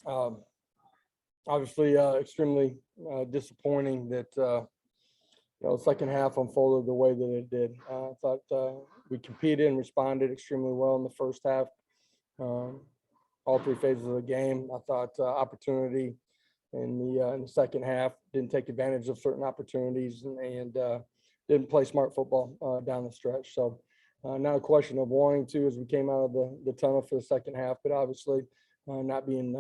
Um, Obviously, extremely disappointing that second half unfolded the way that it did. I thought we competed and responded extremely well in the first half. Um, all three phases of the game. I thought opportunity in the second half, didn't take advantage of certain opportunities and didn't play smart football down the stretch. So not a question of wanting to as we came out of the tunnel for the second half, but obviously not being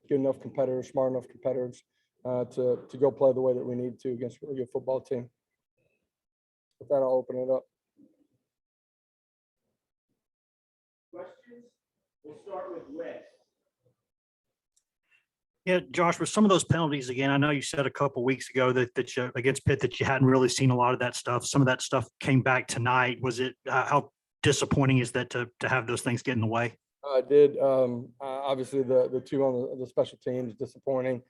good enough competitors, smart enough competitors to go play the way that we need to against a really good football team. With that, I'll open it up. Questions? We'll start with Wes. Yeah, Josh, with some of those penalties again, I know you said a couple weeks ago that you, against Pitt that you hadn't really seen a lot of that stuff. Some of that stuff came back tonight. Was it how disappointing is that to have those things get in the way? I did. Obviously, the two on the special teams disappointing.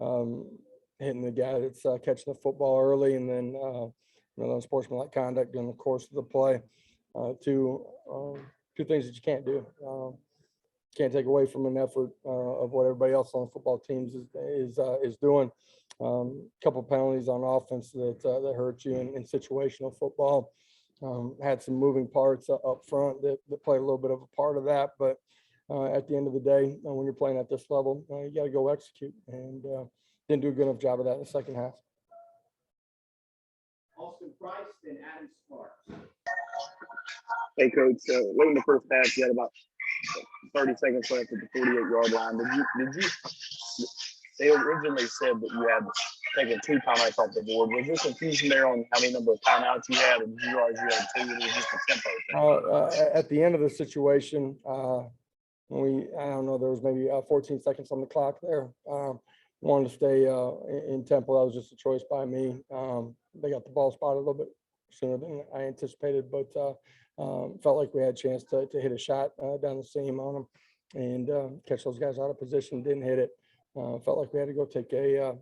Hitting the guy that's catching the football early, and then unsportsmanlike conduct during the course of the play. Two things that you can't do. Can't take away from an effort of what everybody else on the football teams is doing. Couple penalties on offense that hurt you in situational football. Had some moving parts up front that played a little bit of a part of that, but at the end of the day, when you're playing at this level, you got to go execute, and didn't do a good enough job of that in the second half. Austin Price and Adam Sparks. Hey, Coach. Late in the first half, you had about 30 seconds left at the 48-yard line. Did you? They originally said that you had taken 2 timeouts off the board. Was there confusion there on how many number of timeouts you had, or did you realize you had 2? It was just a tempo thing. At the end of the situation, when I don't know, there was maybe 14 seconds on the clock there. Wanted to stay in tempo. That was just a choice by me. They got the ball spotted a little bit sooner than I anticipated, but felt like we had a chance to hit a shot down the seam on them and catch those guys out of position. Didn't hit it. Felt like we had to go kick the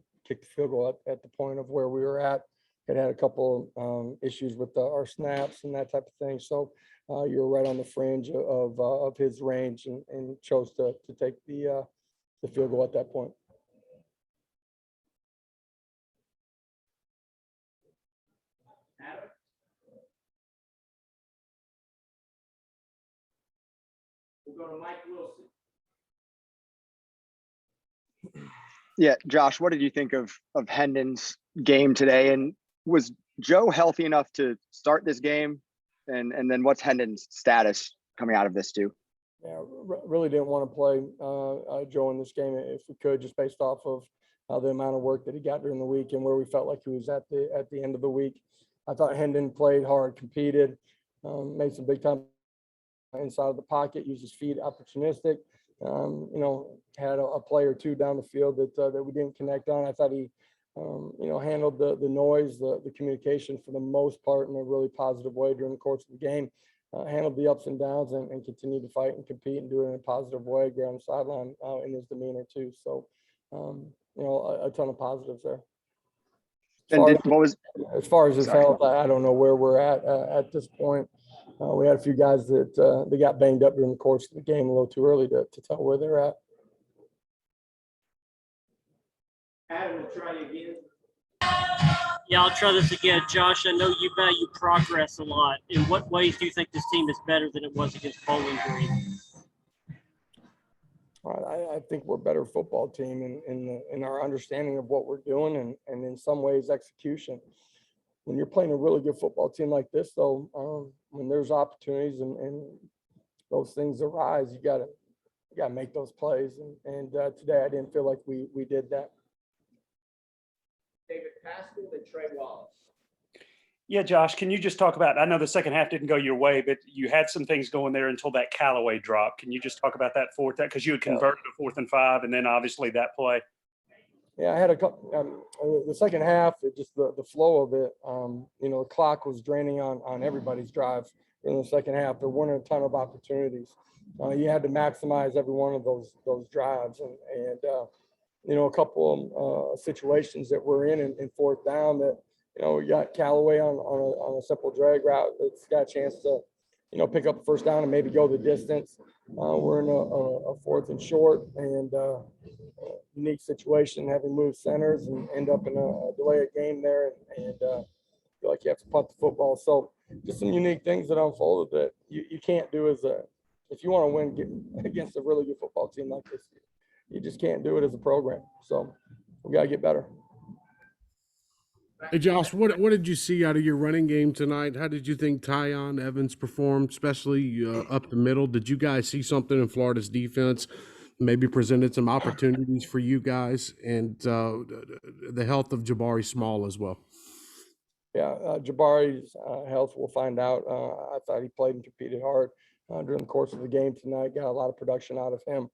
field goal at the point of where we were at. Had a couple issues with our snaps and that type of thing. So you were right on the fringe of his range and chose to take the field goal at that point. Adam? We'll go to Mike Wilson. Yeah, Josh, what did you think of Hendon's game today? And was Joe healthy enough to start this game? And then what's Hendon's status coming out of this too? Yeah, really didn't want to play Joe in this game if we could, just based off of the amount of work that he got during the week and where we felt like he was at the end of the week. I thought Hendon played hard, competed, made some big time inside of the pocket, used his feet, opportunistic. Had a play or two down the field that we didn't connect on. I thought he, handled the noise, the communication for the most part in a really positive way during the course of the game. Handled the ups and downs and continued to fight and compete and do it in a positive way. Get on the sideline in his demeanor too. So, a ton of positives there. As far as his health, I don't know where we're at this point. We had a few guys that they got banged up during the course of the game a little too early to tell where they're at. Adam, we'll try you again. Yeah, I'll try this again. Josh, I know you value progress a lot. In what ways do you think this team is better than it was against Bowling Green? I think we're a better football team in our understanding of what we're doing and in some ways execution. When you're playing a really good football team like this, though, when there's opportunities and those things arise, you gotta make those plays. And today I didn't feel like we did that. David Pascal and Trey Wallace. Yeah, Josh, can you just talk about, I know the second half didn't go your way, but you had some things going there until that Callaway drop. Can you just talk about that because you had converted a 4th and 5 and then obviously that play? Yeah, I had a couple, the second half, just the flow of it, the clock was draining on everybody's drives in the second half. There weren't a ton of opportunities. You had to maximize every one of those drives and a couple of situations that we're in 4th down that, we got Callaway on a simple drag route that's got a chance to pick up a first down and maybe go the distance. We're in a 4th and short and unique situation, having moved centers and end up in a delay of game there, and feel like you have to punt the football. So just some unique things that unfolded that you can't do if you want to win against a really good football team like this, you just can't do it as a program. So we got to get better. Hey, Josh, what did you see out of your running game tonight? How did you think Tyon Evans performed, especially up the middle? Did you guys see something in Florida's defense maybe presented some opportunities for you guys, and the health of Jabari Small as well? Yeah, Jabari's health, we'll find out. I thought he played and competed hard during the course of the game tonight, got a lot of production out of him.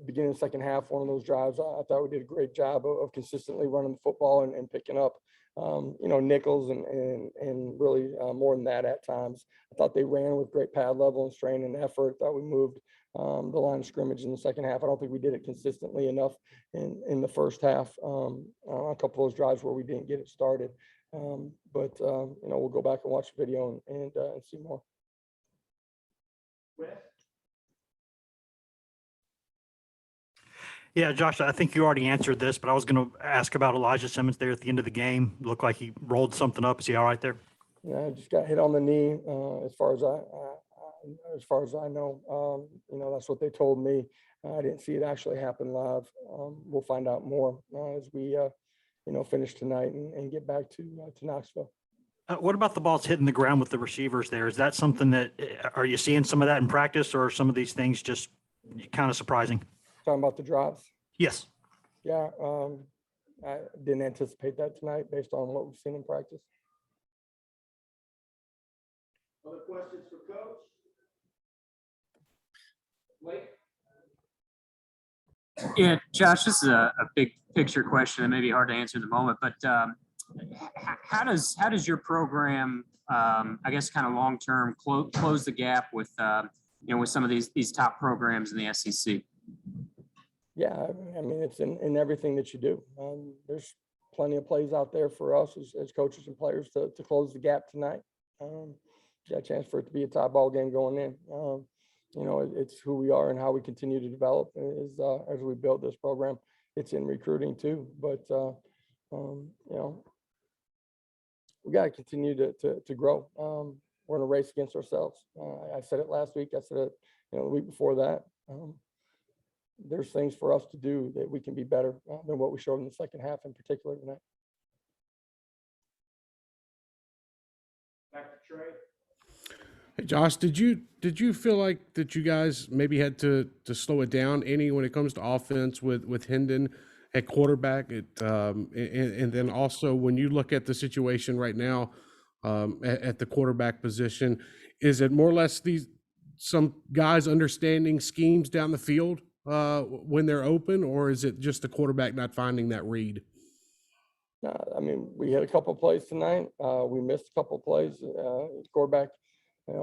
Beginning of the second half, one of those drives, I thought we did a great job of consistently running the football and picking up, nickels and really more than that at times. I thought they ran with great pad level and strain and effort. Thought we moved the line of scrimmage in the second half. I don't think we did it consistently enough in the first half. A couple of those drives where we didn't get it started. But we'll go back and watch the video and see more. Yeah, Josh, I think you already answered this, but I was going to ask about Elijah Simmons there at the end of the game. Looked like he rolled something up. Is he all right there? Yeah, just got hit on the knee. As far as I know, that's what they told me. I didn't see it actually happen live. We'll find out more as we, finish tonight and get back to Knoxville. What about the balls hitting the ground with the receivers there? Is that something that, are you seeing some of that in practice, or are some of these things just kind of surprising? Talking about the drops. Yes. Yeah, I didn't anticipate that tonight based on what we've seen in practice. Other questions for Coach? Blake? Yeah, Josh, this is a big picture question that may be hard to answer in the moment, but how does your program, I guess, kind of long term close the gap with with some of these top programs in the SEC? Yeah, I mean, it's in everything that you do. There's plenty of plays out there for us as coaches and players to close the gap tonight. Got a chance for it to be a tie ball game going in. It's who we are and how we continue to develop as we build this program. It's in recruiting too, but we got to continue to grow. We're in a race against ourselves. I said it last week. I said it, the week before that. There's things for us to do that we can be better than what we showed in the second half, in particular tonight. Back to Trey. Hey, Josh, did you feel like that you guys maybe had to slow it down any when it comes to offense with Hendon at quarterback? And then also when you look at the situation right now at the quarterback position, is it more or less some guys understanding schemes down the field when they're open, or is it just the quarterback not finding that read? I mean, we had a couple of plays tonight. We missed a couple of plays. Quarterback,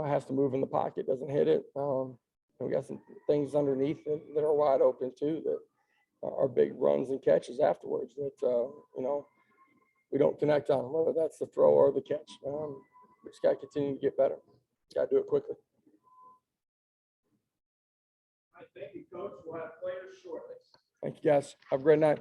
has to move in the pocket, doesn't hit it. We got some things underneath that are wide open too, that are big runs and catches afterwards that, we don't connect on, whether that's the throw or the catch. We just got to continue to get better. Got to do it quickly. Thank you, Coach. We'll have players shortly. Thank you, guys. Have a great night.